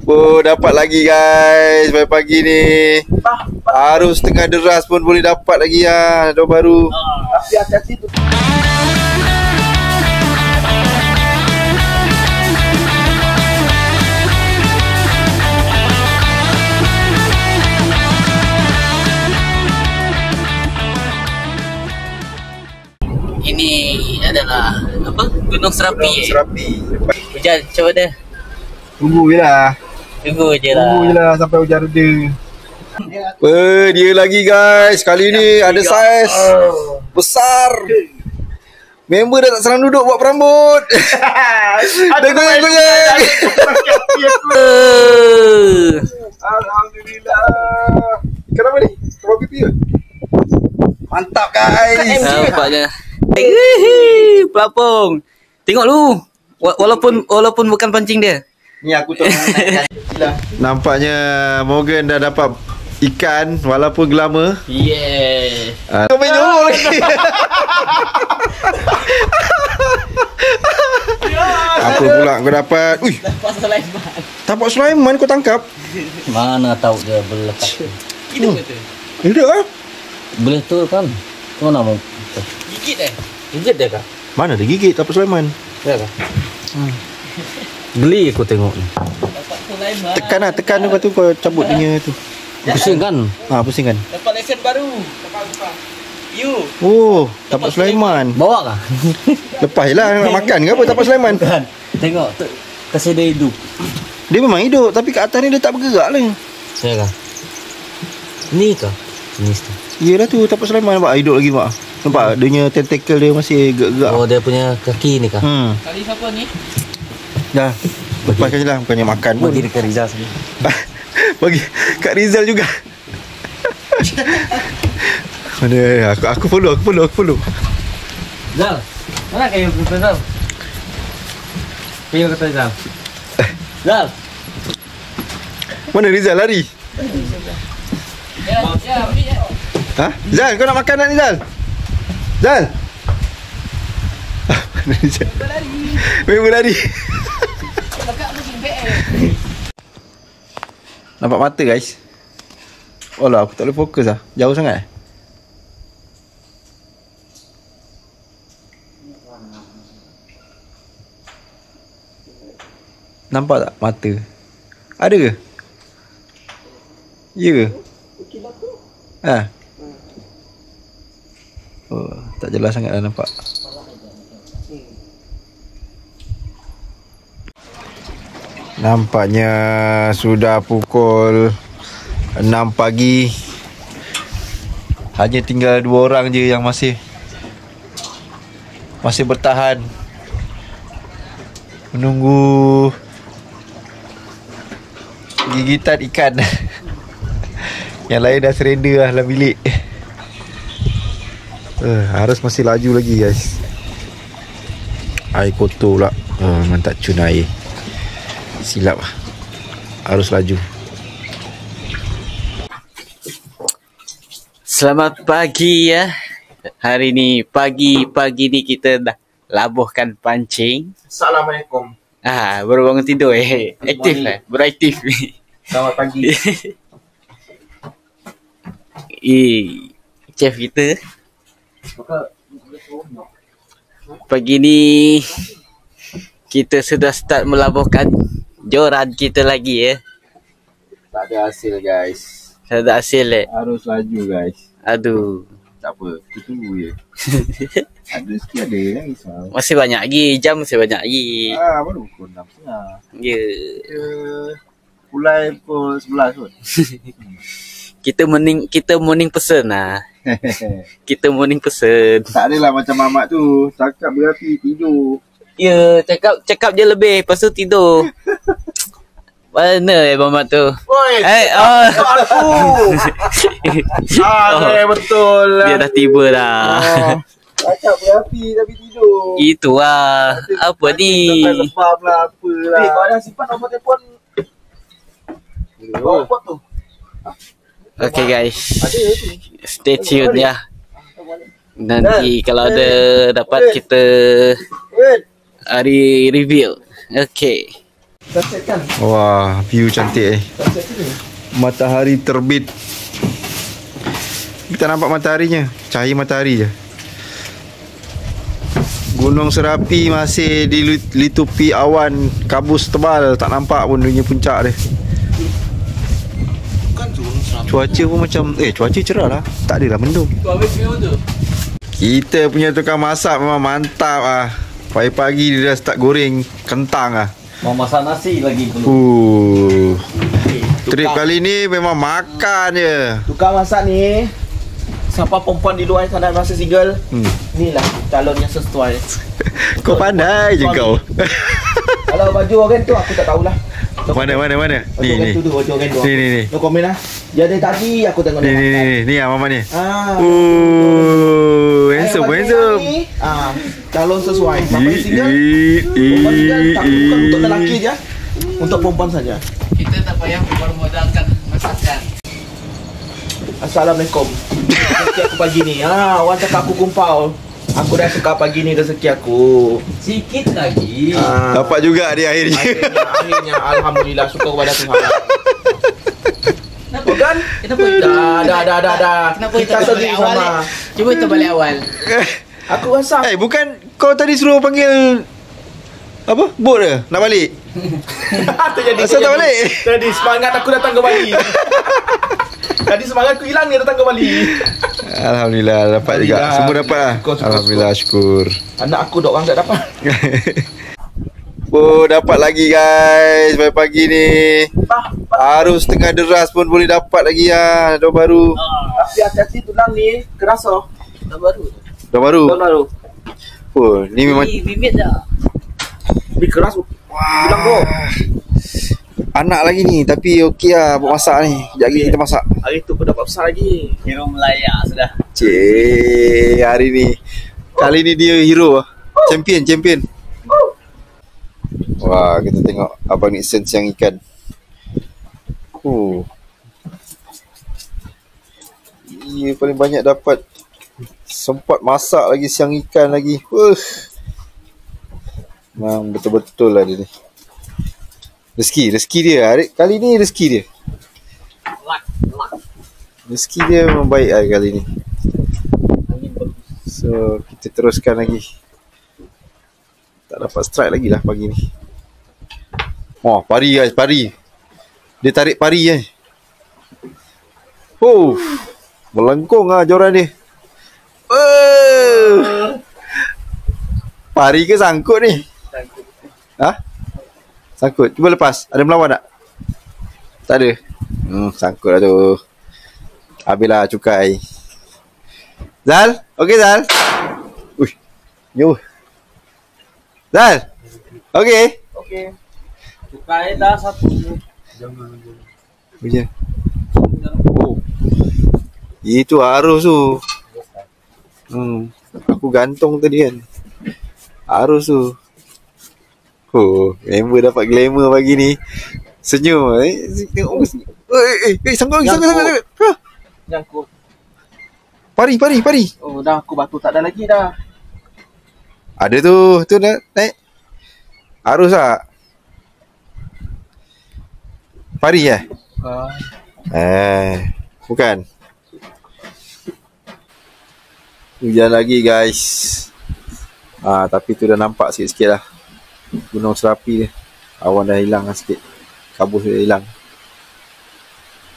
Oh, dapat lagi guys pagi-pagi ni. Arus tengah deras pun boleh dapat lagi ya. Ada baru. Tapi hati-hati tu. Ini adalah apa? Gunung Serapi. Gunung Serapi. Hujan macam mana? Tunggu je lah. Tunggu je lah. Tunggu je lah sampai hujan reda. Dia lagi guys. Kali ni ada saiz besar. Member dah tak senang duduk buat perambut. Dah goyang-goyang. Alhamdulillah. Kenapa ni? Kau pipi ke? Mantap guys. Nampaknya. Pelapung. Tengok lu. Walaupun bukan pancing dia. Ni aku tengok. Nampaknya Morgan dah dapat ikan walaupun gelama. Yeah. Kau main jorok lagi. Apa pula kau dapat? Ui, Dapat Sulaiman. tapak Sulaiman kau tangkap? Mana tahu dia boleh letak. Hidup ke tu? Hidup ah? Boleh tu kan. Kau nak mau gigit Gigit dia kah? Mana ada gigit tapak Sulaiman? Ya kah? Geli aku tengok ni. Dapat Sulaiman. Tekan lepas tu kau cabut dia tu. Pusing kan? Pusing kan? Dapat lesen baru. You. Oh, tapak Sulaiman. Bawa kah? Lepas je lah nak makan ke apa tapak Sulaiman? Tengok kasih dia hidup. Dia memang hidup tapi kat atas ni dia tak bergerak lah. Saya kah? Ni kah? Jenis tu. Yelah tu tapak Sulaiman nampak hidup lagi mak. Nampak dia punya tentacle dia masih gerak-gerak. Oh, dia punya kaki ni kah? Kali siapa ni? Dah. Lepaskan je lah bukannya makan pun. Bagi dekat Rizal sini. Bagi Kak Rizal juga. Mana aku follow. Zal, mana kayu Rizal? Kayu kata Rizal. Zal. Mana Rizal lari? Ya, ambil ya. Ha? Zal, kau nak makan tak ni Zal? Zal. Mana Rizal? Memang lari. Nampak mata guys. Alah, aku tak boleh fokus lah. Jauh sangat. Nampak tak mata? Ada ke? Ya ke? Ha? Oh, tak jelas sangat dah nampak. Nampaknya sudah pukul 6 pagi. Hanya tinggal 2 orang je yang masih bertahan menunggu gigitan ikan. Yang lain dah surrender lah dalam bilik. Arus masih laju lagi guys. Air kotor pula. Memang tak cun air. Silap lah. Arus laju. Selamat pagi ya. Hari ni pagi ni kita dah labuhkan pancing. Assalamualaikum. Baru bangun tidur aktif lah, beraktif. Selamat pagi. Chef kita pagi ni kita sudah start melabuhkan joran kita lagi ya. Tak ada hasil guys. Tak ada hasil Arus laju guys. Aduh. Tak apa, kita tunggu je. Ada sikit ada, jangan risau. Masih banyak lagi, jam masih banyak lagi. Baru pukul 6.30. Ya. Pulai pukul 11 kot. Kita morning person lah. Kita morning person. Tak adalah macam mamak tu. Cakap berapi tidur. Ya, cakap je lebih, lepas tu tidur. Mana mamak tu? Oi. Aku. Betul lah. Dia dah tiba dah. Cakap berapi tapi tidur. Itu lah. Apa ni? Lebam lah apalah. Kau ada simpan nombor telefon. Apa tu? Okay guys, stay tune ya. Nanti kalau ada dapat kita hari reveal. Okay. Sunset kan? Wah, view cantik Sunset tu ni. Matahari terbit. Kita nampak mataharinya, cahaya matahari je. Gunung Serapi masih dilitupi awan kabus tebal, tak nampak pun dunia puncak dia. Cuaca pun macam cuaca cerah lah, tak adalah mendung. Kita punya tukang masak memang mantap ah. Pagi-pagi dia dah start goreng kentang ah. Mau masak nasi lagi belum. Trip kali ni memang makan je. Tukang masak ni, siapa perempuan di luar sana rasa single, inilah calon yang sesuai. Kau pandai je kau. Kalau baju orang tu aku tak tahulah. Mana? Baju orang tu tu, baju orang tu. Ni. No komen lah. Dia ada tadi aku tengok dia. Ni Mama ni. Handsome. Calon sesuai. Siapa yang single? Perempuan single tak bukan untuk lelaki je. Untuk perempuan saja. Kita tak payah bermodalkan masakan. Assalamualaikum. Rezeki aku pagi ni. Orang cakap aku kumpul. Aku dah suka pagi ni rezeki aku. Sikit lagi. Dapat juga dia akhirnya. Akhirnya alhamdulillah, syukur kepada Tuhan. Kenapa? Kan? Kenapa? Dah. Kenapa Kita kita balik sedih awal? sama. Cuba kita balik awal. Aku rasa Bukan kau tadi suruh panggil apa? Bot ke? Nak balik? terjadi. Asal tak balik? Tadi semangat aku datang ke Bali. Tadi semangat aku hilang, dia datang ke Bali. Alhamdulillah dapat juga. Alhamdulillah. Semua dapat lah. Syukur. Alhamdulillah syukur. Anak aku dok orang tak dapat. Dapat lagi guys pagi-pagi ni. Arus tengah deras pun boleh dapat lagi lah. Dah baru. Tapi hati-hati tulang ni keras oh. Dah baru. Dah baru. Tulang baru. Ni memang Bibit dah. Lebih keras tulang tu. anak lagi ni. Tapi okey lah buat masak ni. Sekejap lagi kita masak. Hari tu aku dapat besar lagi. Hero Melaya sudah. Cik, hari ni. Kali ni dia hero lah. Champion. Wah, kita tengok Abang Nixon siang ikan. Dia paling banyak dapat. Sempat masak lagi siang ikan lagi. Memang betul-betul lah dia ni. Rezeki dia. Kali ni rezeki dia. Rezeki dia memang baik lah kali ni. So, kita teruskan lagi. Tak dapat strike lagi lah pagi ni. Pari guys, pari. Dia tarik pari kan. Melengkung lah joran dia. Pari ke sangkut ni? Sangkut. Cuba lepas. Ada melawan tak? Tak ada. Sangkut lah tu. Habislah cukai. Zal? Okey Zal? Yo. Zal? Okey? Okey. Cukai dah satu. Hujan. Itu arus tu. Aku gantung tadi kan. Arus tu. Member dapat glamour pagi ni. Senyum. Tengok. Sangkut. Nyangkut. Pari. Dah aku batu tak ada lagi dah. Ada tu. Tu nak naik. Arus tak? Pari bukan. Hujan lagi guys. Tapi tu dah nampak sikit-sikit lah. Gunung Serapi dia. Awan dah hilang lah sikit. Kabus dah hilang.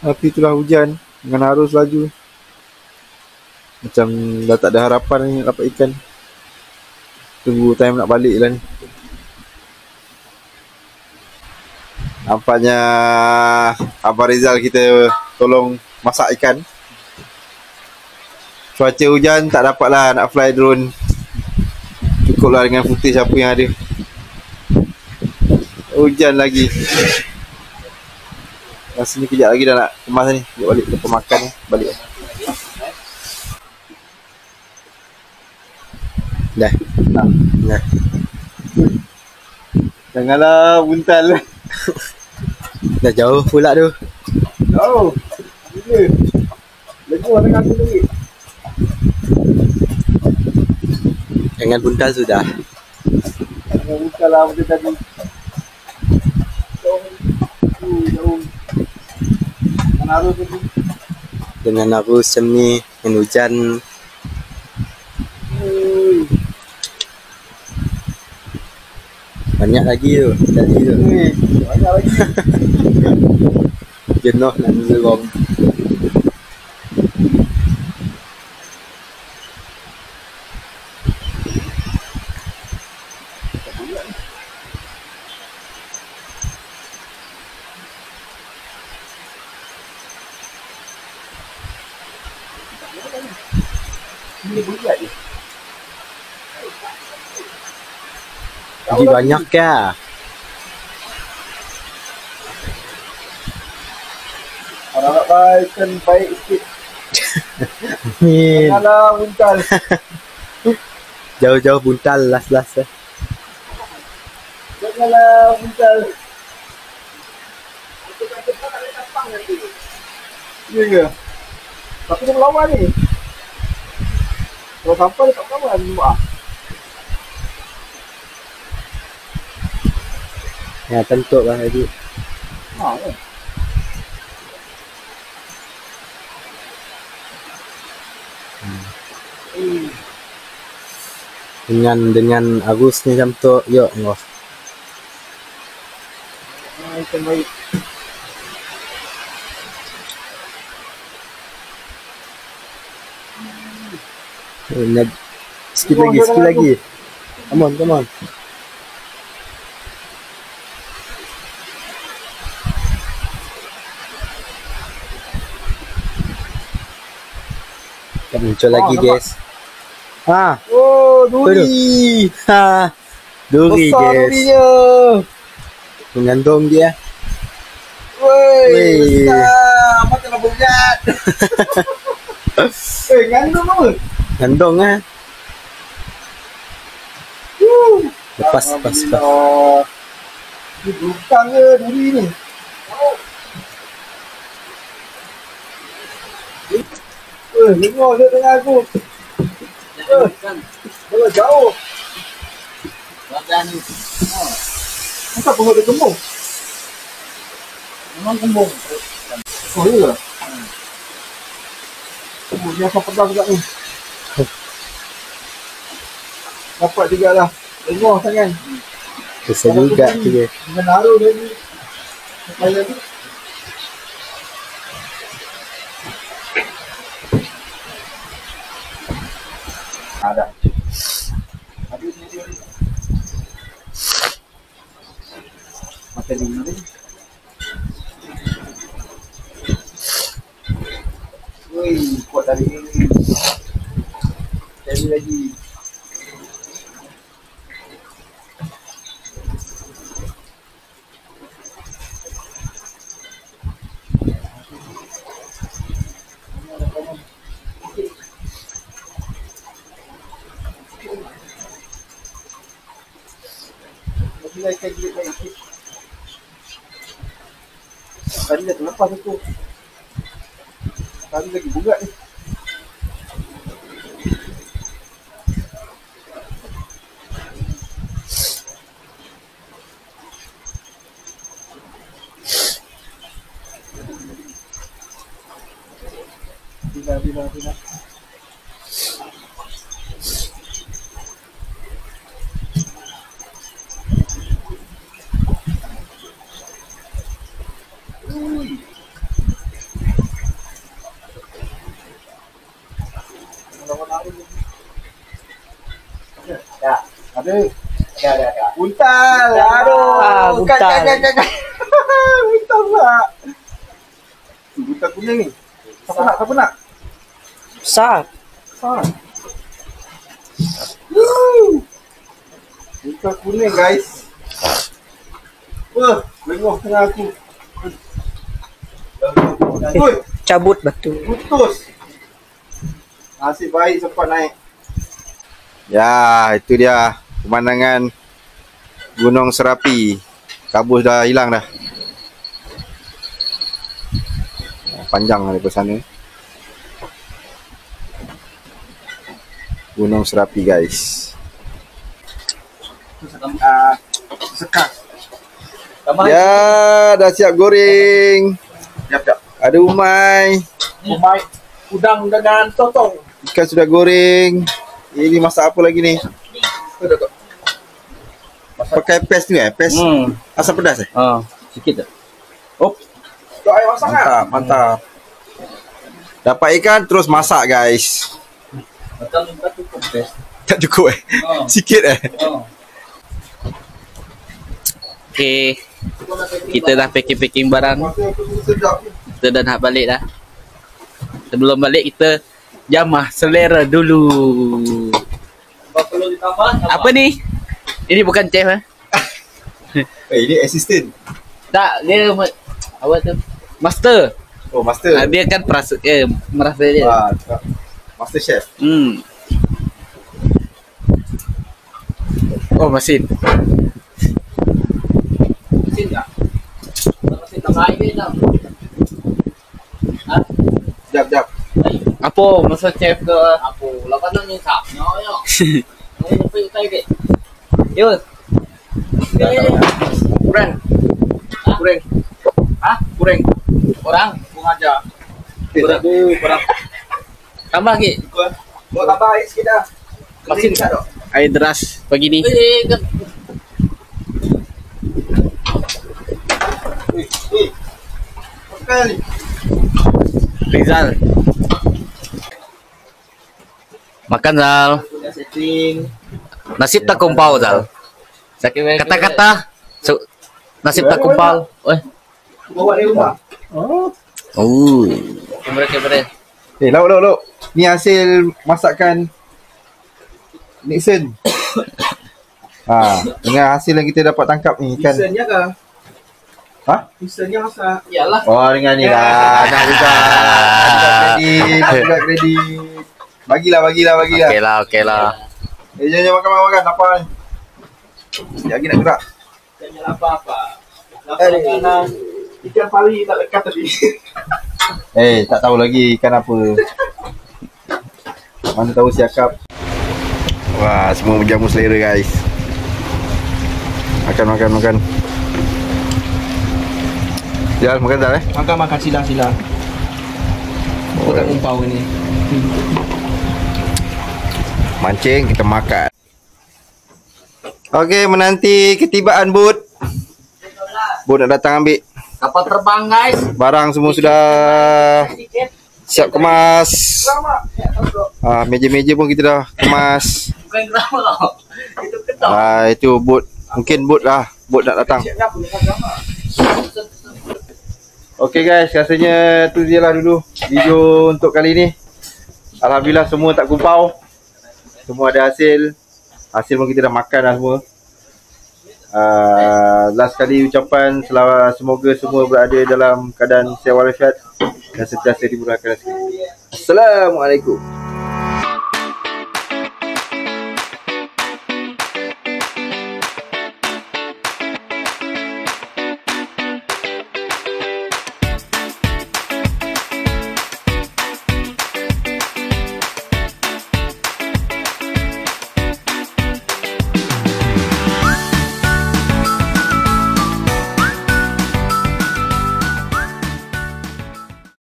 Tapi itulah hujan dengan arus laju. Macam dah tak ada harapan ni nak dapat ikan. Tunggu time nak balik lah ni. Nampaknya Abang Rizal kita tolong masak ikan. Cuaca hujan tak dapat lah nak fly drone. Cukuplah dengan footage apa yang ada. Hujan lagi. Rasanya kejap lagi dah nak kemas ni. Kejap balik lepas makan ni. Balik dah. Janganlah buntal. Dah jauh pula tu. Jauh. Bila? Lego dengan aku duit. Jangan buntal sudah. Jangan buntal lah macam tadi. Naruh tu. Dengan arus macam ni, dengan hujan. Banyak lagi tu, tadi tu. Banyak lagi. Jenuh nak mengerong. Jadi banyak ke? Orang nak baikkan baik sikit. Amin. Janganlah buntal. Jauh-jauh buntal last-last. Janganlah buntal. Ya ke? Tapi dia melawan ni. Kalau sampai dia tak melawan. Ya, tentuk lah tadi. Ya. Dengan arus ni macam tu, yuk ngoh. Ikan baik. Sikit lagi. Come on. Tak muncul lagi guys. Oh, duri. Duri Besar guys. durinya. Mengandung dia. Woi, besar. Apa kena berat? Ngandung apa? Gandong ah. Lepas. Ni bukan ke duri ni? Dengar dia dengan aku. Kalau jauh. Kenapa perut dia kembung? Memang kembung. Oh, iya. Dia asal pedas juga ni. Dapat juga lah. Dengar sangat. Besar juga tu dia. Dengan naruh dia ni. Sampai lagi. Ada. Makan dulu ni. Woi, kuat dari ini. Jadi lagi. Ikan gigit baik sikit. Tadi dah terlepas aku. Tadi lagi bugat ni. Bila. Ada. Buntal. Aduh. Buntal. Buntal pula. Buntal kuning ni. Siapa nak? Besar. Buntal kuning guys. Wah, lengoh tengah aku. Oi, Cabut batu. putus. Nasib baik sempat naik. Ya, itu dia pemandangan Gunung Serapi. Kabus dah hilang dah. Panjang daripada sana. Gunung Serapi guys. Sekak. Ya, dah siap goreng. Siap. Ada umai. Umai udang dengan sotong. Ikan sudah goreng. Ini masak apa lagi ni? Pakai pes tu pes asam pedas Sikit tak? Tok air masak kan? Mantap. Dapat ikan terus masak guys. Tak cukup Sikit Okay, kita dah packing barang. Kita dah nak balik dah. Sebelum balik kita jamah selera dulu. Perlu ditambah Apa ni? Ini bukan chef Ini assistant. Tak, dia apa tu? Master. Oh master. Dia kan merasa dia. Master chef. Oh, mesin. mesin tak? Mesin tambah air dia tak? Jap. Apa masa chef ke? Apa? Lepas tu ni sap. Nyo. Ni pergi tay ke? Yo. Kurang. Kurang. Kurang. Orang Kurang aja. Kurang. tambah lagi. Buat tambah air sikit dah. Mesin tak dok? air deras pagi ni. Kali. Rizal. Makan Zal. Dah setting. Nasib tak kumpau Zal. Kata-kata nasib tak kumpau. Bawa dari rumah. Oh. Kamera. Lauk. Ni hasil masakan Nixon. Dengan hasil yang kita dapat tangkap ni ikan. Misalnya ke? Ha? Misalnya masak. Iyalah. Oh dengan ni lah. Nak buka kredit. Bagilah. Okey lah. Jangan makan. Apa ni? Sekejap lagi nak gerak. Jangan apa-apa. Makanan ikan pari tak lekat tadi. Tak tahu lagi ikan apa. Mana tahu siakap. Wah, semua menjamu selera guys. Makan. Jal, makan dah Makan sila. Kita kumpau ni. Mancing, kita makan. Okey, menanti ketibaan bot. Bot nak datang ambil. Kapal terbang guys. Barang semua sudah siap kemas. Meja-meja pun kita dah kemas. Bukan drama tau. Itu ketok. Itu bot. Mungkin bot lah. Bot nak datang. Okey guys, rasanya tu je lah dulu video untuk kali ni. Alhamdulillah semua tak kumpau. Semua ada hasil. Hasil pun kita dah makan dah semua. Last kali ucapan semoga semua berada dalam keadaan sihat walafiat dan sentiasa dimurahkan rezeki. Assalamualaikum.